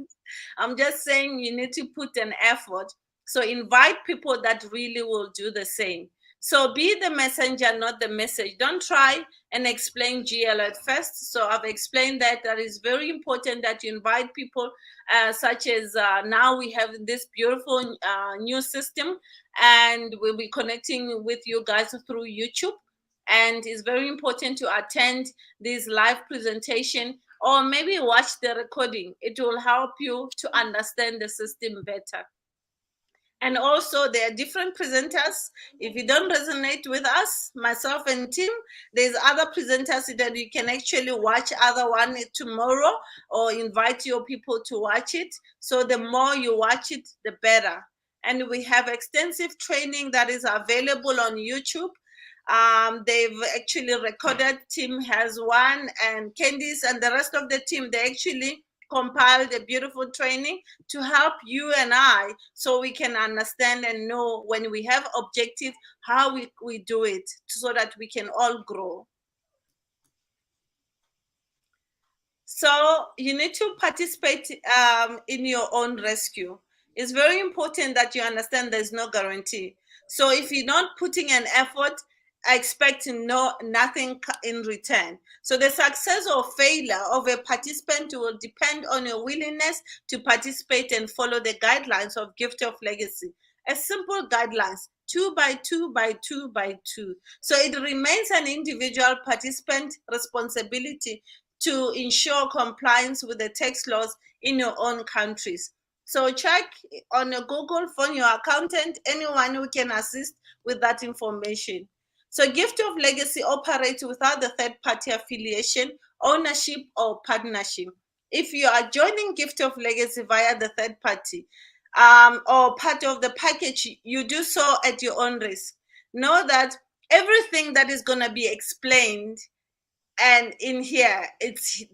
I'm just saying you need to put an effort. So invite people that really will do the same. So be the messenger, not the message. Don't try and explain GL at first. So I've explained that is very important that you invite people, such as now we have this beautiful new system, and we'll be connecting with you guys through YouTube. And it's very important to attend this live presentation or maybe watch the recording. It will help you to understand the system better. And also there are different presenters. If you don't resonate with us, myself and Tim, there's other presenters that you can actually watch other one tomorrow or invite your people to watch it. So the more you watch it, the better. And we have extensive training that is available on YouTube. They've actually recorded. Tim has one, and Candice and the rest of the team, they actually compiled a beautiful training to help you and I, so we can understand and know when we have objectives, how we do it, so that we can all grow. So you need to participate in your own rescue. It's very important that you understand there's no guarantee. So if you're not putting an effort, expect nothing in return. So the success or failure of a participant will depend on your willingness to participate and follow the guidelines of Gift of Legacy. A simple guidelines, 2 by 2 by 2 by 2. So it remains an individual participant responsibility to ensure compliance with the tax laws in your own countries. So check on your Google, phone your accountant, anyone who can assist with that information. So Gift of Legacy operates without the third-party affiliation, ownership, or partnership. If you are joining Gift of Legacy via the third party or part of the package, you do so at your own risk. Know that everything that is going to be explained and in here it's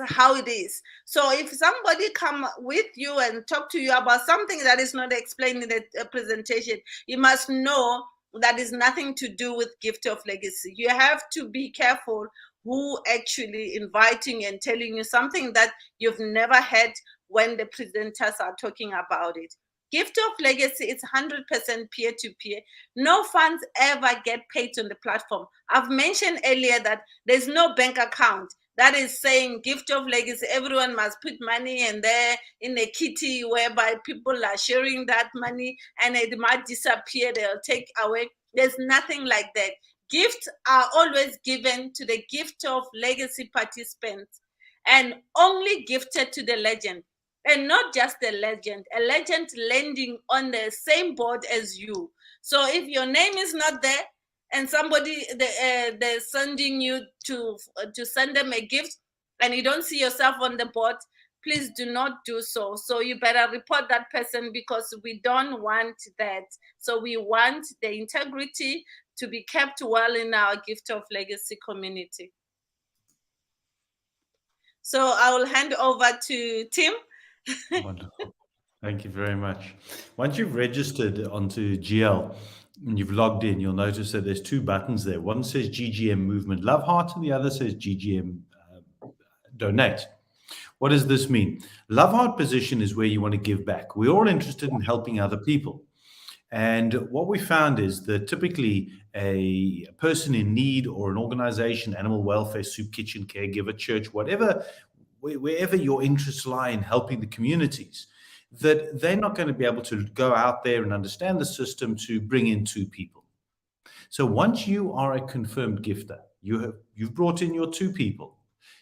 how it is. So if somebody come with you and talk to you about something that is not explained in the presentation, you must know that is nothing to do with Gift of Legacy. You have to be careful who actually inviting and telling you something that you've never heard when the presenters are talking about it. Gift of Legacy is 100% peer-to-peer. No funds ever get paid on the platform. I've mentioned earlier that there's no bank account that is saying Gift of Legacy, everyone must put money in there in a kitty whereby people are sharing that money and it might disappear, they'll take away. There's nothing like that. Gifts are always given to the Gift of Legacy participants and only gifted to the legend. And not just a legend landing on the same board as you. So if your name is not there and somebody they're sending you to send them a gift and you don't see yourself on the board, please do not do so. So you better report that person because we don't want that. So we want the integrity to be kept well in our Gift of Legacy community. So I will hand over to Tim. Wonderful. Thank you very much. Once you've registered onto GL and you've logged in, you'll notice that there's two buttons there. One says GGM Movement Love Heart, and the other says GGM Donate. What does this mean? Love Heart position is where you want to give back. We're all interested in helping other people. And what we found is that typically a person in need or an organization, animal welfare, soup kitchen, caregiver, church, whatever, wherever your interests lie in helping the communities, that they're not going to be able to go out there and understand the system to bring in two people. So once you are a confirmed gifter, you've brought in your two people,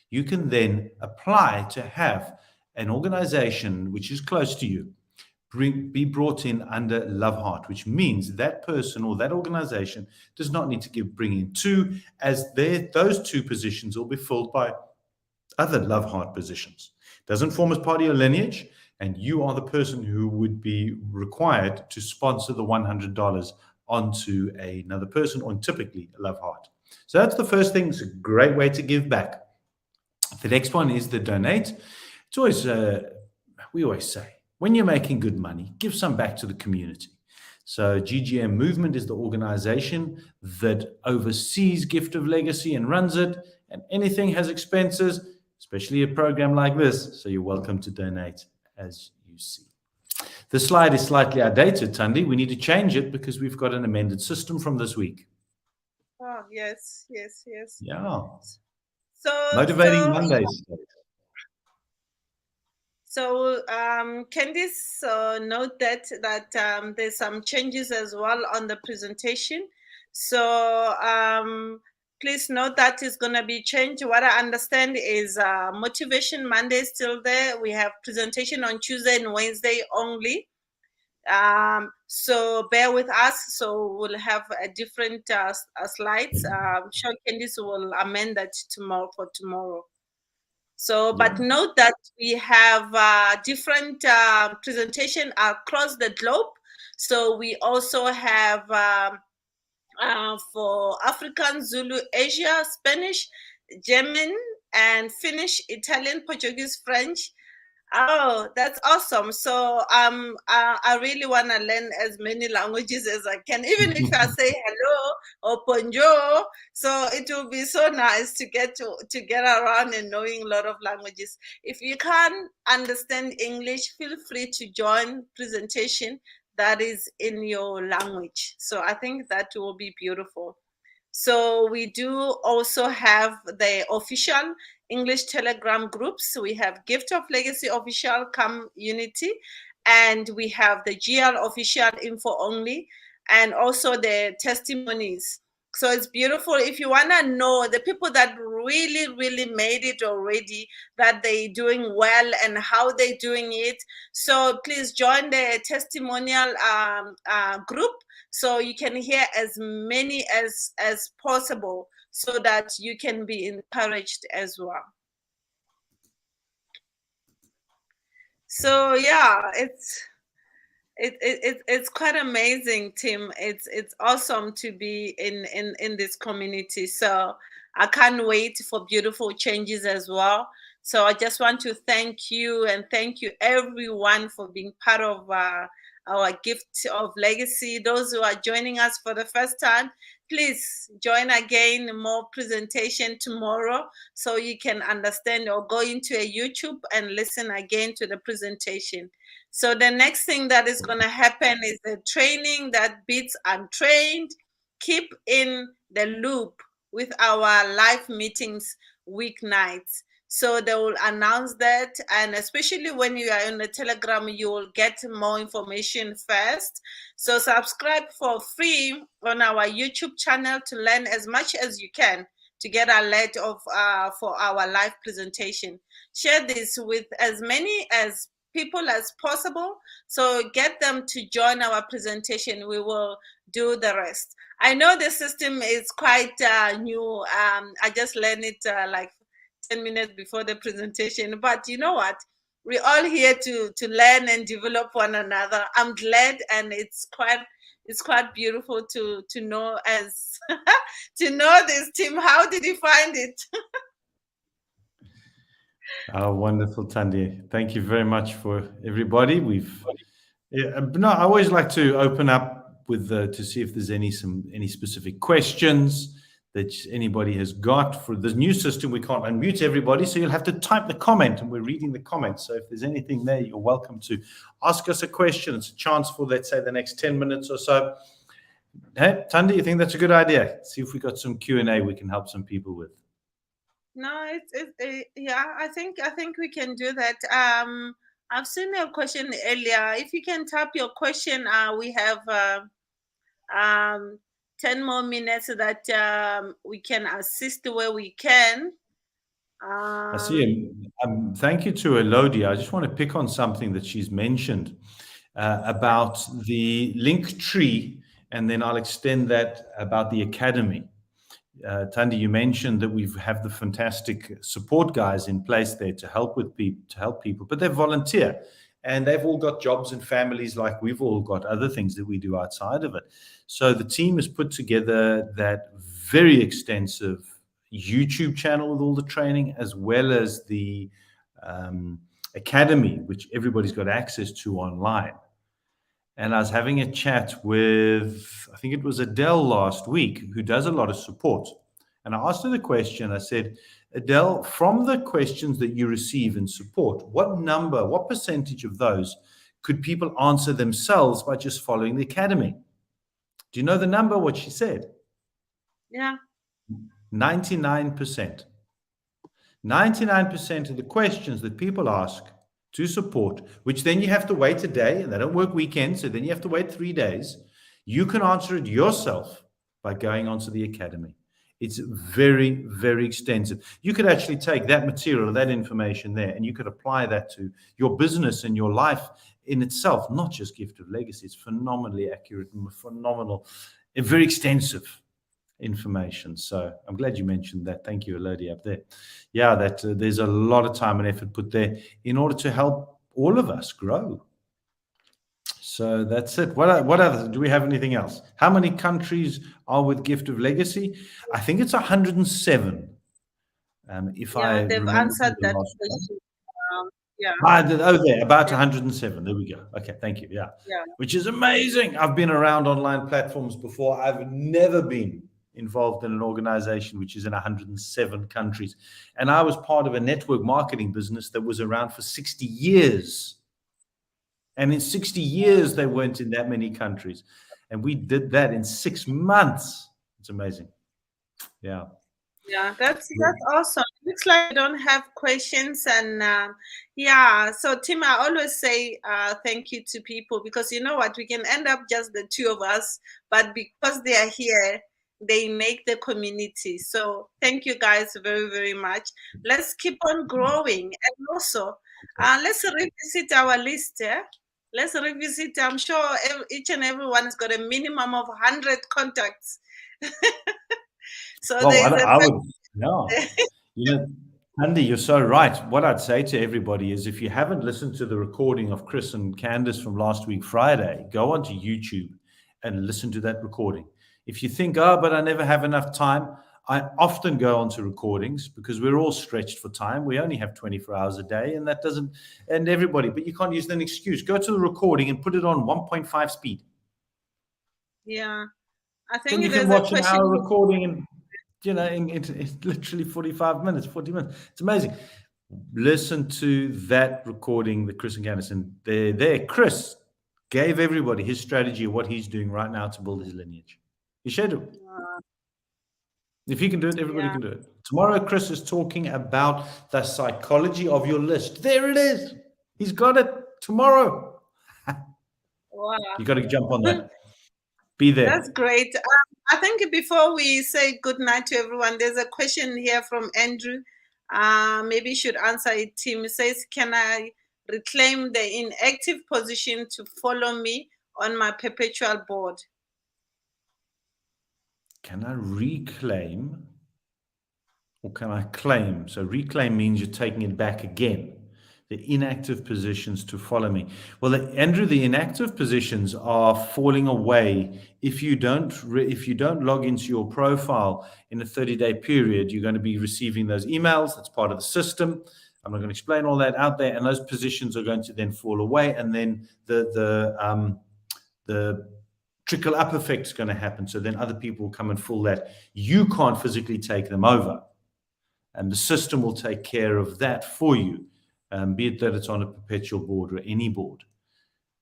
you can then apply to have an organization which is close to you be brought in under Love Heart, which means that person or that organization does not need to bring in two, as those two positions will be filled by other Love Heart positions. Doesn't form as part of your lineage, and you are the person who would be required to sponsor the $100 onto another person, or typically a Love Heart. So that's the first thing. It's a great way to give back. The next one is the donate. It's always, we always say, when you're making good money, give some back to the community. So GGM Movement is the organization that oversees Gift of Legacy and runs it. And anything has expenses, especially a program like this. So you're welcome to donate as you see. The slide is slightly outdated, Tundi. We need to change it because we've got an amended system from this week. Oh, yes. Yeah. So Motivating Mondays. So Candice, note that there's some changes as well on the presentation. So please note that is going to be changed. What I understand is Motivation Monday is still there. We have presentation on Tuesday and Wednesday only. So bear with us. So we'll have a different slides. Sure, Candice will amend that for tomorrow. So, but note that we have different presentation across the globe. So we also have for African, Zulu, Asia, Spanish, German, and Finnish, Italian, Portuguese, French. Oh, that's awesome. So I really want to learn as many languages as I can, even if I say hello or bonjour. So it will be so nice to get around and knowing a lot of languages. If you can't understand English, feel free to join presentation that is in your language. So I think that will be beautiful. So we do also have the official English Telegram groups. We have Gift of Legacy official community, and we have the GL official info only, and also the testimonies. So it's beautiful. If you want to know the people that really, really made it already, that they doing well and how they doing it, so please join the testimonial group, so you can hear as many as possible, so that you can be encouraged as well. So yeah, it's quite amazing, Tim. It's awesome to be in this community. So I can't wait for beautiful changes as well. So I just want to thank you, and thank you everyone for being part of our Gift of Legacy. Those who are joining us for the first time, please join again. More presentation tomorrow, so you can understand, or go into a YouTube and listen again to the presentation. So the next thing that is going to happen is the training that beats untrained. Keep in the loop with our live meetings weeknights. So they will announce that, and especially when you are in the Telegram, you will get more information first. So subscribe for free on our YouTube channel to learn as much as you can, to get alert of for our live presentation. Share this with as many as people as possible, so get them to join our presentation. We will do the rest. I know the system is quite new. I just learned it like 10 minutes before the presentation, but you know what, we're all here to learn and develop one another. I'm glad, and it's quite beautiful to know as to know this, Tim. How did you find it? Oh, wonderful, Tandy. Thank you very much for everybody. No, I always like to open up with to see if there's any specific questions that anybody has got. For the new system, we can't unmute everybody, so you'll have to type the comment, and we're reading the comments. So if there's anything there, you're welcome to ask us a question. It's a chance for, let's say, the next 10 minutes or so. Hey, Tandy, you think that's a good idea? See if we got some Q&A we can help some people with. No, yeah, I think we can do that. I've seen a question earlier. If you can type your question, we have 10 more minutes so that we can assist where we can. I see him. Thank you to Elodie. I just want to pick on something that she's mentioned about the link tree, and then I'll extend that about the academy. Tandy, you mentioned that we have the fantastic support guys in place there to help people, but they're volunteer, and they've all got jobs and families like we've all got other things that we do outside of it. So the team has put together that very extensive YouTube channel with all the training, as well as the academy, which everybody's got access to online. And I was having a chat with, I think it was Adele last week, who does a lot of support. And I asked her the question, I said, Adele, from the questions that you receive in support, what percentage of those could people answer themselves by just following the academy? Do you know the number, what she said? Yeah. 99%. 99% of the questions that people ask to support, which then you have to wait a day, and they don't work weekends, so then you have to wait 3 days. You can answer it yourself by going onto the academy. It's very, very extensive. You could actually take that material, that information there, and you could apply that to your business and your life in itself, not just Gift of Legacy. It's phenomenally accurate and phenomenal and very extensive information. So I'm glad you mentioned that. Thank you, Elodie, up there. Yeah, that there's a lot of time and effort put there in order to help all of us grow. So that's it. What other? Do we have anything else? How many countries are with Gift of Legacy? I think it's 107. If I they've remember answered the that last one. question. Yeah. There, about 107. There we go. Okay, thank you. Yeah, which is amazing. I've been around online platforms before. I've never been involved in an organization which is in 107 countries. And I was part of a network marketing business that was around for 60 years. And in 60 years, they weren't in that many countries. And we did that in 6 months. It's amazing. Yeah. Yeah, that's awesome. Looks like I don't have questions, and yeah. So, Tim, I always say thank you to people, because you know what, we can end up just the two of us, but because they are here, they make the community. So, thank you guys very, very much. Let's keep on growing, and also let's revisit our list. Let's revisit. I'm sure each and everyone has got a minimum of 100 contacts. So Well, there is I would, a yeah. You know, Andy, you're so right. What I'd say to everybody is if you haven't listened to the recording of Chris and Candace from last week, Friday, go onto YouTube and listen to that recording. If you think, oh, but I never have enough time, I often go onto recordings because we're all stretched for time. We only have 24 hours a day, and that doesn't, and everybody, but you can't use that an excuse. Go to the recording and put it on 1.5 speed. Yeah, I Then you think can there's a watch an question. hour recording in in literally 45 minutes, 40 minutes. It's amazing. Listen to that recording that Chris and Candice, and there. Chris gave everybody his strategy of what he's doing right now to build his lineage. He shared it. If he can do it, everybody Yeah, can do it. Tomorrow, Chris is talking about the psychology of your list. There it is. He's got it tomorrow. wow. You got to jump on that. Be there. That's great. I think before we say good night to everyone, there's a question here from Andrew. Maybe you should answer it, Tim. It says, can I reclaim the inactive position to follow me on my perpetual board? Can I reclaim or can I claim? So reclaim means you're taking it back again. The inactive positions to follow me. Well, Andrew, the inactive positions are falling away if you don't log into your profile in a 30-day period. You're going to be receiving those emails. That's part of the system. I'm not going to explain all that out there, and those positions are going to then fall away, and then the trickle up effect is going to happen. So then other people will come and fill that. You can't physically take them over, and the system will take care of that for you, be it that it's on a perpetual board or any board.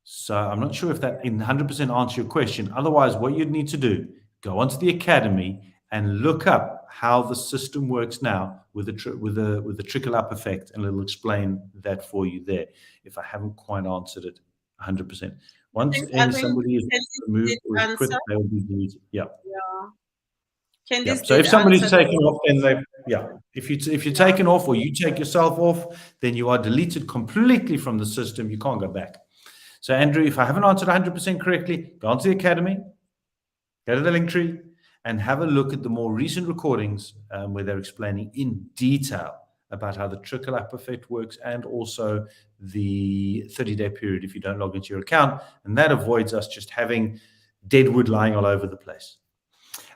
So I'm not sure if that 100% answers your question. Otherwise, what you'd need to do, go onto the academy and look up how the system works now with the trickle up effect, and it'll explain that for you there. If I haven't quite answered it 100%, once I think somebody is Candice removed did or is quit, answer. they will be deleted. Yeah. Yeah. Yeah. Candice So did if somebody's answer. taken off, then if you're Yeah. taken off or you take yourself off, then you are deleted completely from the system. You can't go back. So Andrew, if I haven't answered 100% correctly, go onto the academy, go to the link tree, and have a look at the more recent recordings where they're explaining in detail about how the trickle up effect works, and also the 30-day period if you don't log into your account, and that avoids us just having deadwood lying all over the place.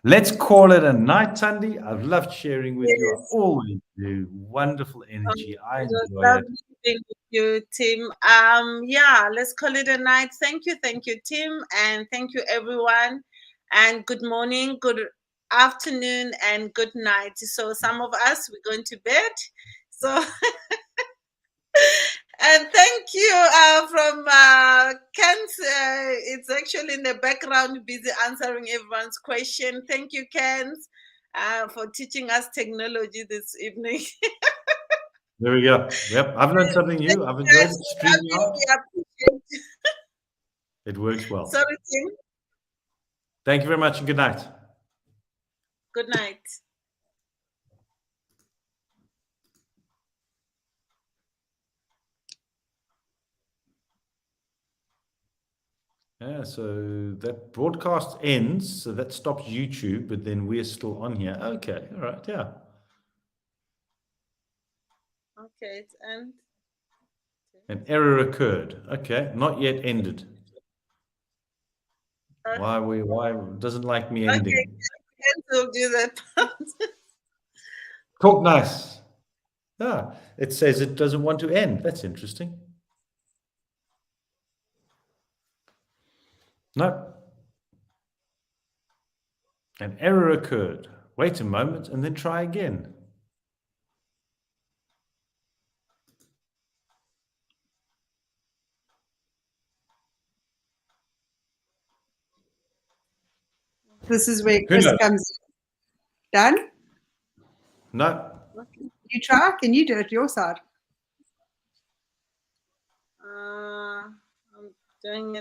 Let's call it a night, Sandy. I've loved sharing with you. I Yes. always do. Wonderful energy. I It was enjoy it. lovely being with you, Tim. Yeah, let's call it a night. Thank you, Tim, and thank you, everyone. And good morning, good afternoon, and good night. So some of us we're going to bed. So and thank you from Kent. It's actually in the background, busy answering everyone's question. Thank you, Kent, for teaching us technology this evening. There we go. Yep. I've learned something new. I've enjoyed Yes, it. I StreamYard. really appreciate it. It works well. Sorry, Tim. Thank you very much and good night. Good night. Yeah, so that broadcast ends, so that stops YouTube, but then we're still on here. Okay, all right, yeah. Okay, it's end. An error occurred. Okay, not yet ended. Why doesn't like me Okay, ending? Kent will do that. Talk nice. Ah, it says it doesn't want to end. That's interesting. No. An error occurred. Wait a moment and then try again. This is where Who Chris knows? comes in. Dan? No. You try? Can you do it your side? I'm doing it